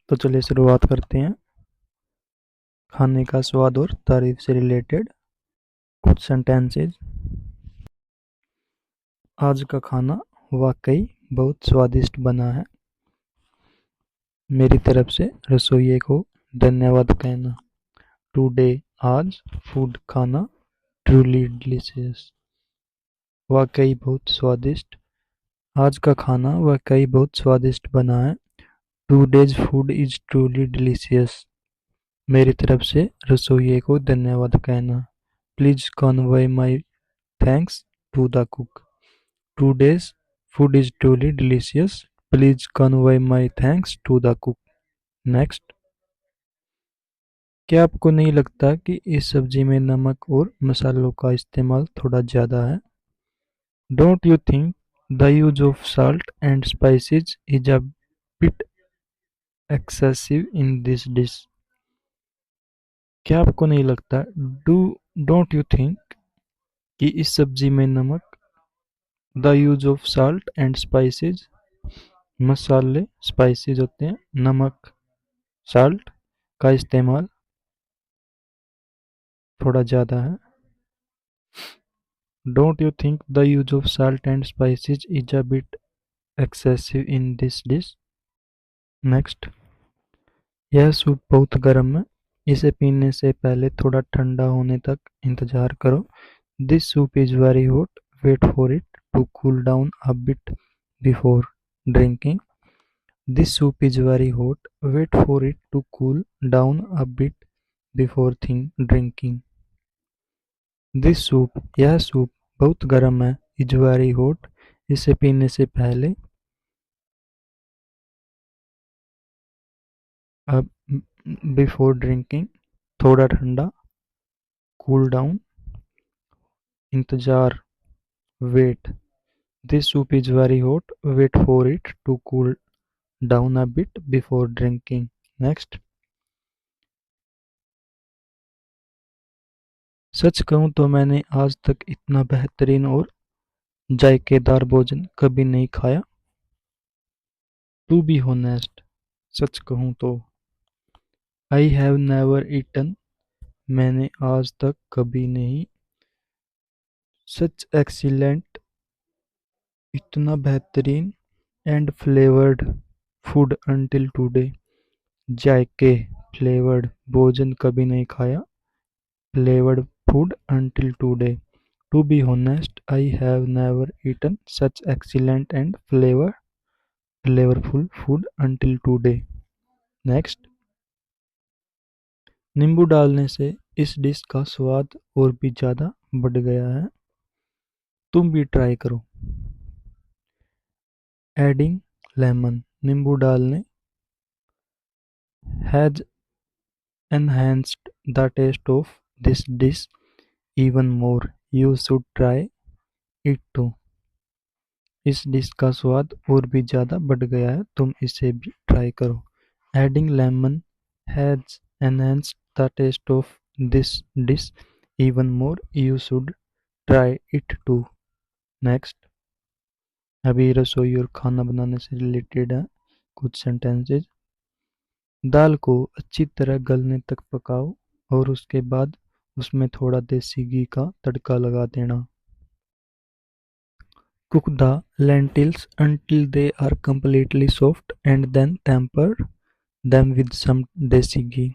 तो चलिए शुरुआत करते हैं। खाने का स्वाद और तारीफ से रिलेटेड कुछ सेंटेंसेस। आज का खाना वाकई बहुत स्वादिष्ट बना है। मेरी तरफ से रसोइये को धन्यवाद कहना। टुडे, आज, फूड खाना ट्रूली डिलीशियस। वाकई बहुत स्वादिष्ट। आज का खाना वाकई बहुत स्वादिष्ट बना है। Today's food is truly delicious. मेरी तरफ से रसोइये को धन्यवाद कहना। Please convey my thanks to the cook. Today's food is truly delicious. Please convey my thanks to the cook. Next. क्या आपको नहीं लगता कि इस सब्जी में नमक और मसालों का इस्तेमाल थोड़ा ज़्यादा है? Don't you think the use of salt and spices is a bit excessive in this dish? क्या आपको नहीं लगता? Don't you think कि इस सब्जी में नमक the use of salt and spices मसाले स्पाइसेस होते हैं, नमक साल्ट का इस्तेमाल थोड़ा ज़्यादा है। Don't you think the use of salt and spices is a bit excessive in this dish? Next. यह सूप बहुत गर्म है। इसे पीने से पहले थोड़ा ठंडा होने तक इंतजार करो। This soup is very hot. Wait for it to cool down a bit before drinking. This soup is very hot. Wait for it to cool down a bit before drinking. This soup, यह soup बहुत गर्म है। Is very hot. इसे पीने से पहले अब before drinking थोड़ा ठंडा, कूल डाउन इंतजार, wait. This soup is very hot, wait for it to cool down a bit before drinking. Next. सच कहूँ तो मैंने आज तक इतना बेहतरीन और जायकेदार भोजन कभी नहीं खाया। टू बी होनेस्ट, सच कहूँ तो। आई हैव नेवर ईटन, मैंने आज तक कभी नहीं। सच एक्सीलेंट, इतना बेहतरीन। And flavoured food until today, जायके फ्लेवर्ड भोजन कभी नहीं खाया। Flavoured food until today. To be honest, I have never eaten such excellent and flavourful food until today. Next. नींबू डालने से इस डिश का स्वाद और भी ज़्यादा बढ़ गया है। तुम भी ट्राई करो। एडिंग लेमन, नींबू डालने has enhanced the taste of this dish even more. You should try it too. इस डिश का स्वाद और भी ज़्यादा बढ़ गया है, तुम इसे भी ट्राई करो। Adding lemon has enhanced the taste of this dish even more. You should try it too. Next. अभी रसोई और खाना बनाने से रिलेटेड है कुछ सेंटेंसेस। दाल को अच्छी तरह गलने तक पकाओ और उसके बाद उसमें थोड़ा देसी घी का तड़का लगा देना। Cook the lentils until they are completely soft and then temper them with some desi ghee.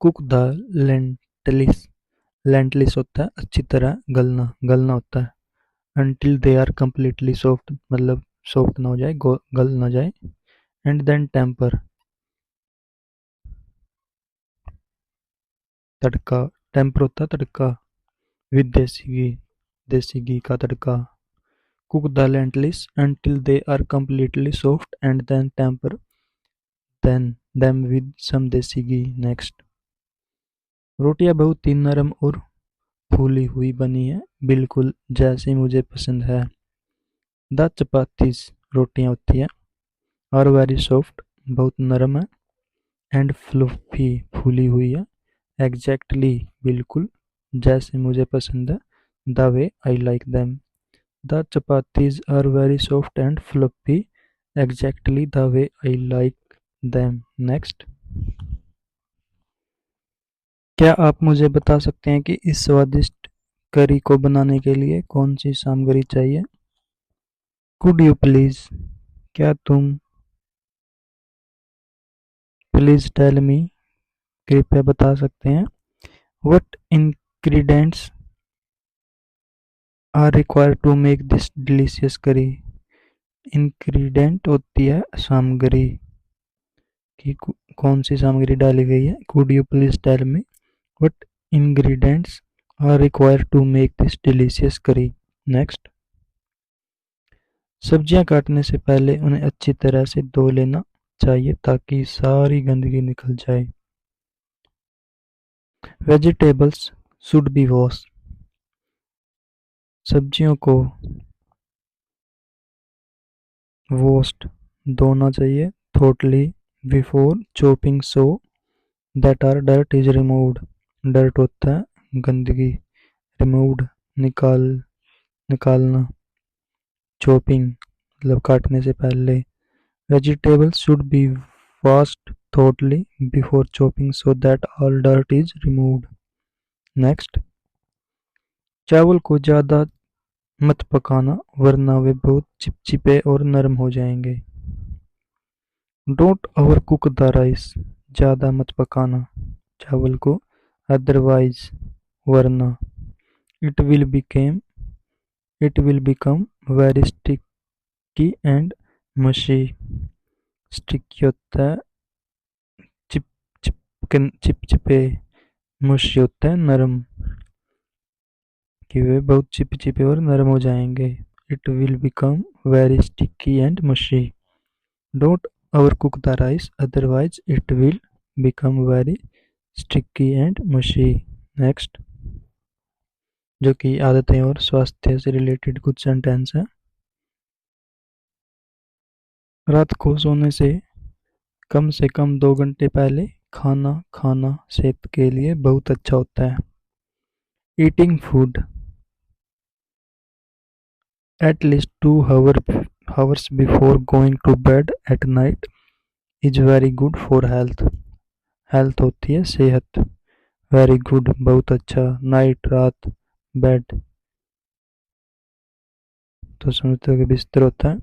Cook the lentils, lentils होता है अच्छी तरह गलना, गलना होता है। Until they are completely soft मतलब सॉफ्ट ना हो जाए, गल ना जाए। And then temper, तड़का, टेम्पर होता है तड़का। विद देसी घी का तड़का। Cook the lentils until they are completely soft and then temper them with some desi ghee. Next. रोटियां बहुत ही नरम और फूली हुई बनी है, बिल्कुल जैसी मुझे पसंद है। द चपातीस, रोटियां होती है, आर वेरी सॉफ्ट, बहुत नरम है। एंड फ्लफी, फूली हुई है। एग्जैक्टली, बिल्कुल जैसे मुझे पसंद है। The way I like them, the chapatis are very soft and fluffy, exactly the way I like them. Next, क्या आप मुझे बता सकते हैं कि इस स्वादिष्ट करी को बनाने के लिए कौन सी सामग्री चाहिए? Could you please, क्या तुम प्लीज टेल मी, कृपया बता सकते हैं, what ingredients are required to make this delicious curry? Ingredient होती है सामग्री कि कौन सी सामग्री डाली गई है. Could you please tell me what ingredients are required to make this delicious curry? Next, सब्जियां काटने से पहले उन्हें अच्छी तरह से धो लेना चाहिए ताकि सारी गंदगी निकल जाए. वेजिटेबल्स शुड बी वॉश, सब्जियों को वॉश्ड धोना चाहिए thoroughly before chopping so that our dirt is removed. dirt होता है गंदगी, removed निकालना, chopping मतलब काटने से पहले. vegetables should be washed thoroughly before chopping so that all dirt is removed. Next, चावल को ज़्यादा मत पकाना वरना वे बहुत चिपचिपे और नरम हो जाएंगे. Don't overcook the rice, ज़्यादा मत पकाना चावल को, अदरवाइज वरना, it will became it will become very sticky and मशी. स्टिकी होता है चिप चिपचिपे, मशी होता है नरम, कि वे बहुत चिपचिपे और नरम हो जाएंगे. It will become very sticky and mushy. Don't overcook the rice otherwise it will become very sticky and mushy. Next, जो कि आदतें और स्वास्थ्य से रिलेटेड कुछ सेंटेंस हैं. रात को सोने से कम 2 घंटे पहले खाना खाना सेहत के लिए बहुत अच्छा होता है. Eating food at least 2 hours before going to bed at night is very good for health. Health होती है सेहत, वेरी गुड बहुत अच्छा, नाइट रात, बेड तो समझते हो कि बिस्तर होता है.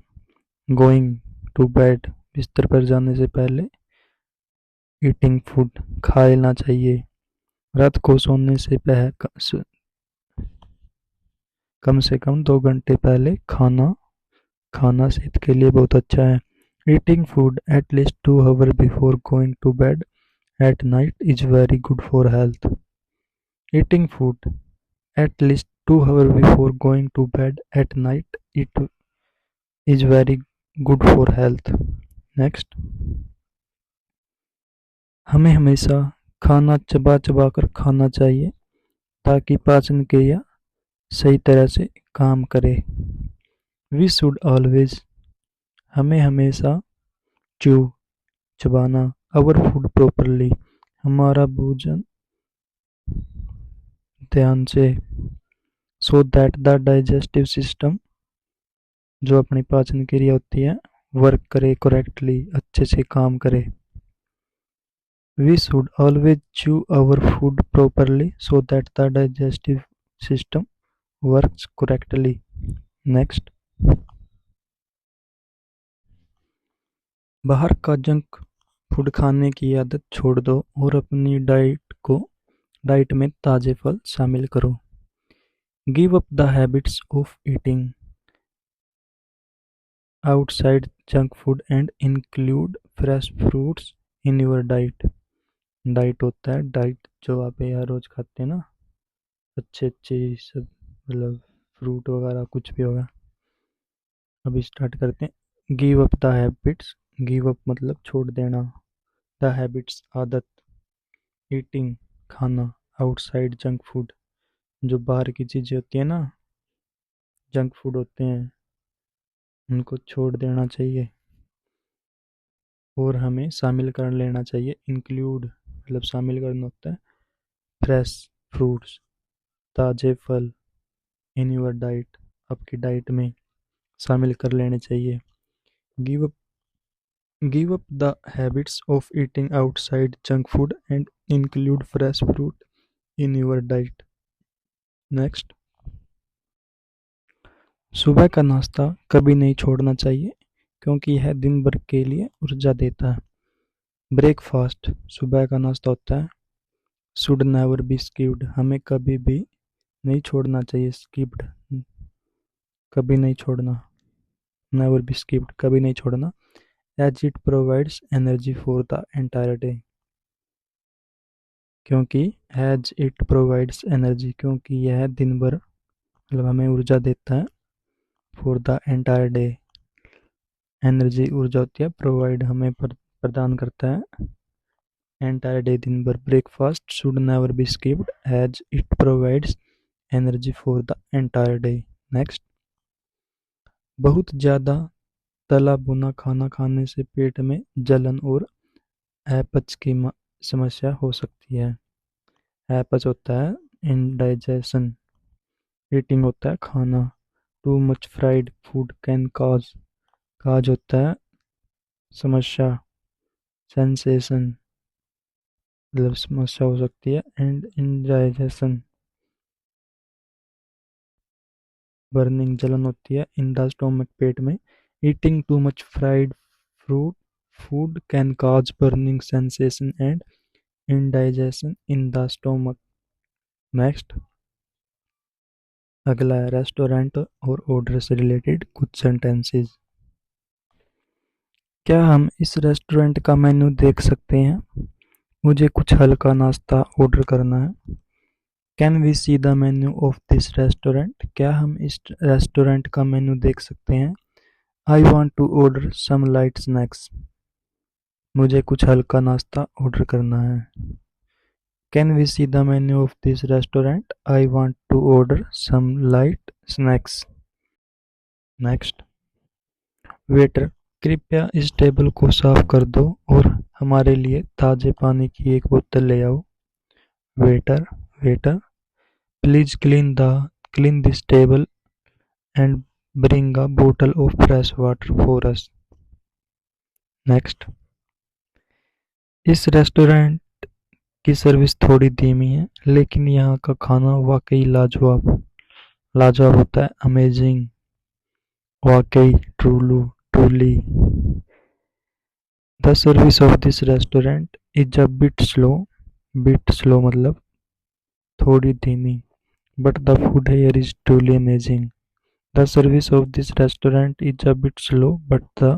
गोइंग टू बेड बिस्तर पर जाने से पहले, ईटिंग फूड खा लेना चाहिए. रात को सोने से कम 2 घंटे पहले खाना खाना सेहत के लिए बहुत अच्छा है. Eating food at least 2 hours before going to bed at night is very good for health. Eating food at least 2 hours before going to bed at night it is very good for health. Next, हमें हमेशा खाना चबा चबा कर खाना चाहिए ताकि पाचन क्रिया सही तरह से काम करे. We should always, हमें हमेशा chew चबाना our food properly, हमारा भोजन ध्यान से, so that the digestive system, जो अपनी पाचन क्रिया होती है, वर्क करे करेक्टली, अच्छे से काम करे. We should always chew our food properly so that the digestive system works correctly. Next, बाहर का जंक फूड खाने की आदत छोड़ दो और अपनी डाइट में ताजे फल शामिल करो. Give up the habits of eating outside junk food and include fresh fruits in your diet. Diet होता है डाइट जो आप यार रोज खाते हैं ना, अच्छे अच्छे सब मतलब फ्रूट वगैरह कुछ भी होगा. अभी स्टार्ट करते हैं. Give up the habits, give up मतलब छोड़ देना, द हैबिट्स आदत, ईटिंग खाना, आउटसाइड जंक फूड जो बाहर की चीज़ें होती है ना, जंक फूड होते हैं, उनको छोड़ देना चाहिए और हमें शामिल कर लेना चाहिए. इंक्लूड मतलब शामिल करना होता है फ्रेश फ्रूट्स, ताज़े फल, इन योर डाइट आपकी डाइट में शामिल कर लेने चाहिए. Give up Give up the habits of eating outside junk food and include fresh fruit in your diet. Next, सुबह का नाश्ता कभी नहीं छोड़ना चाहिए क्योंकि यह दिन भर के लिए ऊर्जा देता है। ब्रेकफास्ट सुबह का नाश्ता होता है। शुड नेवर बी स्किप्ड, हमें कभी भी नहीं छोड़ना चाहिए। स्किप्ड, कभी नहीं छोड़ना। नेवर बी स्किप्ड, कभी नहीं छोड़ना। As it provides energy for the entire day, क्योंकि एज इट प्रोवाइड्स एनर्जी, क्योंकि यह दिन भर मतलब हमें ऊर्जा देता है। For the entire day, energy ऊर्जा होती है, प्रोवाइड हमें प्रदान करता है। एंटायर डे दिन भर। Breakfast should never be skipped as it provides energy for the entire day. Next, बहुत ज़्यादा तला भुना खाना खाने से पेट में जलन और अपच की समस्या हो सकती है। अपच होता है इनडाइजेशन, ईटिंग होता है खाना। Too much fried food can cause होता है समस्या, सेंसेशन मतलब समस्या हो सकती है। एंड इंडाइजेशन, बर्निंग जलन होती है। इन द स्टोमक, पेट में। Eating too much fried fruit food can cause burning sensation and indigestion in the stomach. Next, अगला है रेस्टोरेंट और ऑर्डर से रिलेटेड कुछ सेंटेंसेस। क्या हम इस रेस्टोरेंट का मेन्यू देख सकते हैं? मुझे कुछ हल्का नाश्ता ऑर्डर करना है। Can we see the menu of this restaurant? क्या हम इस रेस्टोरेंट का मेन्यू देख सकते हैं? I want to order some light snacks. मुझे कुछ हल्का नाश्ता ऑर्डर करना है। Can we see the menu of this restaurant? I want to order some light snacks. Next, waiter, कृपया इस टेबल को साफ कर दो और हमारे लिए ताजे पानी की एक बोतल ले आओ। Waiter, waiter, please clean this table and bring a bottle of fresh water for us. Next, इस रेस्टोरेंट की सर्विस थोड़ी धीमी है लेकिन यहाँ का खाना वाकई लाजवाब लाजवाब होता है। अमेजिंग, वाकई, truly. The service of this restaurant is a bit slow मतलब थोड़ी धीमी। But the food here is truly amazing. The service of this restaurant is a bit slow, but the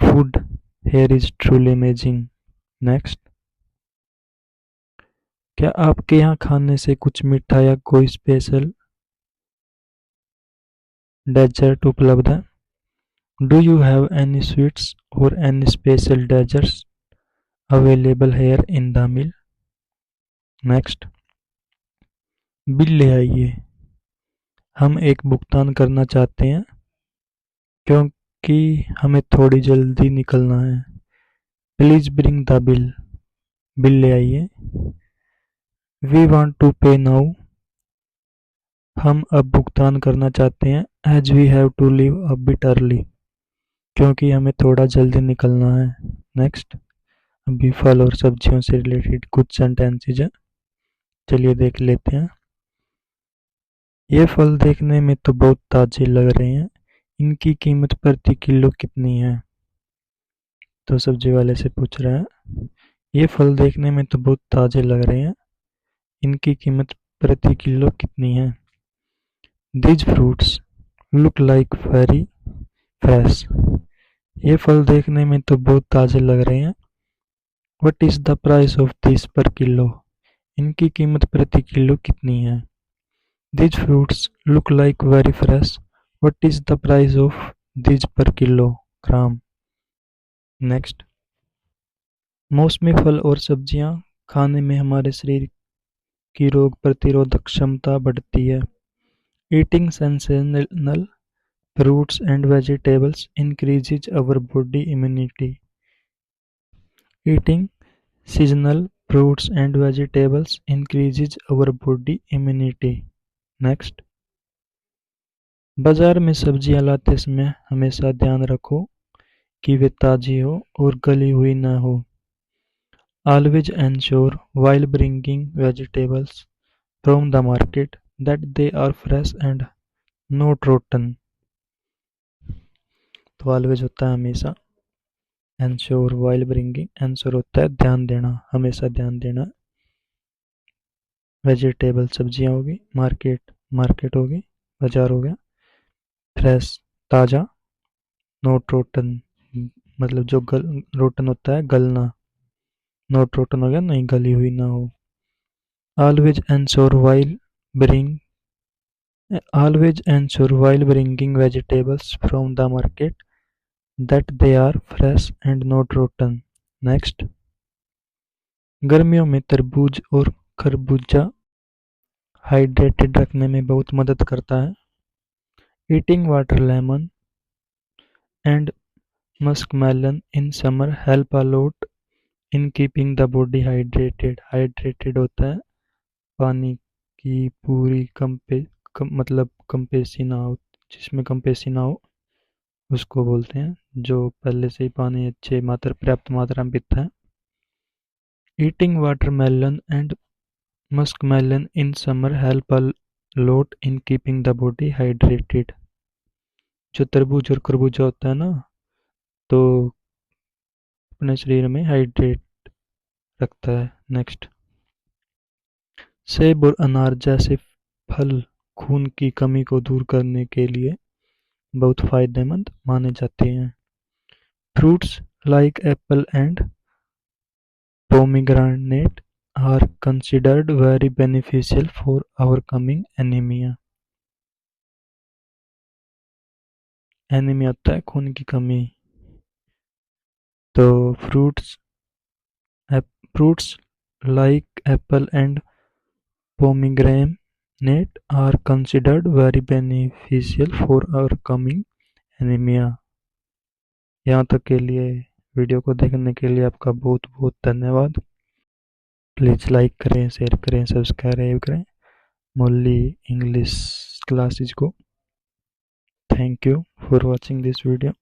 food here is truly amazing. Next, क्या आपके यहाँ खाने से कुछ मीठा या कोई स्पेशल डेजर्ट उपलब्ध है? Do you have any sweets और any special desserts available here in the meal? Next, बिल ले आइए, हम एक भुगतान करना चाहते हैं क्योंकि हमें थोड़ी जल्दी निकलना है। Please bring the bill, bill ले आइए। We want to pay now, हम अब भुगतान करना चाहते हैं। As we have to leave a bit early, क्योंकि हमें थोड़ा जल्दी निकलना है। नेक्स्ट, अभी फल और सब्जियों से रिलेटेड कुछ सेंटेंसेज हैं, चलिए देख लेते हैं। ये फल देखने में तो बहुत ताजे लग रहे हैं, इनकी कीमत प्रति किलो कितनी है? तो सब्जी वाले से पूछ रहा है, ये फल देखने में तो बहुत ताजे लग रहे हैं, इनकी कीमत प्रति किलो कितनी है? These fruits look like very fresh. ये फल देखने में तो बहुत ताजे लग रहे हैं। What is the price of this per kilo? इनकी कीमत प्रति किलो कितनी है? These fruits look like very fresh. What is the price of these per kilogram? Next, मौसमी फल और सब्जियां खाने में हमारे शरीर की रोग प्रतिरोधक क्षमता बढ़ती है। Eating seasonal fruits and vegetables increases our body immunity. Eating seasonal fruits and vegetables increases our body immunity. Next, बाजार में सब्जियां लाते समय हमेशा ध्यान रखो, कि वे ताज़ी हो और गली हुई न हो। Always ensure while bringing vegetables from the market that they are fresh and not rotten. तो always होता है हमेशा, ensure while bringing, ensure होता है ध्यान देना, हमेशा ध्यान देना। वेजिटेबल सब्जियां होगी, मार्केट मार्केट होगी, बाजार हो गया। फ्रेश ताज़ा, नॉट रोटन मतलब जो रोटन होता है गलना, नॉट रोटन हो गया नहीं गली हुई ना हो। Always ensure while bring always ensure while bringing vegetables from the market that they are fresh and not rotten. Next, गर्मियों में तरबूज और खरबूजा हाइड्रेटेड रखने में बहुत मदद करता है। Eating water lemon and muskmelon in summer help a lot in keeping the body hydrated. Hydrated होता है पानी की पूरी मतलब कम पेशी ना हो, जिसमें कम पेशी ना हो उसको बोलते हैं, जो पहले से ही पानी अच्छे पर्याप्त मात्रा में पीता है। Eating watermelon and muskmelon in summer help a lot in keeping the body hydrated. जो तरबूज और खरबूजा होता है ना, तो अपने शरीर में हाइड्रेट रखता है। नेक्स्ट, सेब और अनार जैसे फल खून की कमी को दूर करने के लिए बहुत फायदेमंद माने जाते हैं। Fruits like Apple and pomegranate are considered very beneficial for overcoming anemia. Anaemia होता है खून की कमी। तो fruits like Apple and pomegranate are considered very beneficial for overcoming anemia. यहाँ तक के लिए वीडियो को देखने के लिए आपका बहुत बहुत धन्यवाद। प्लीज़ लाइक करें, शेयर करें, सब्सक्राइब करें मोली इंग्लिश क्लासेस को। Thank you for watching this video.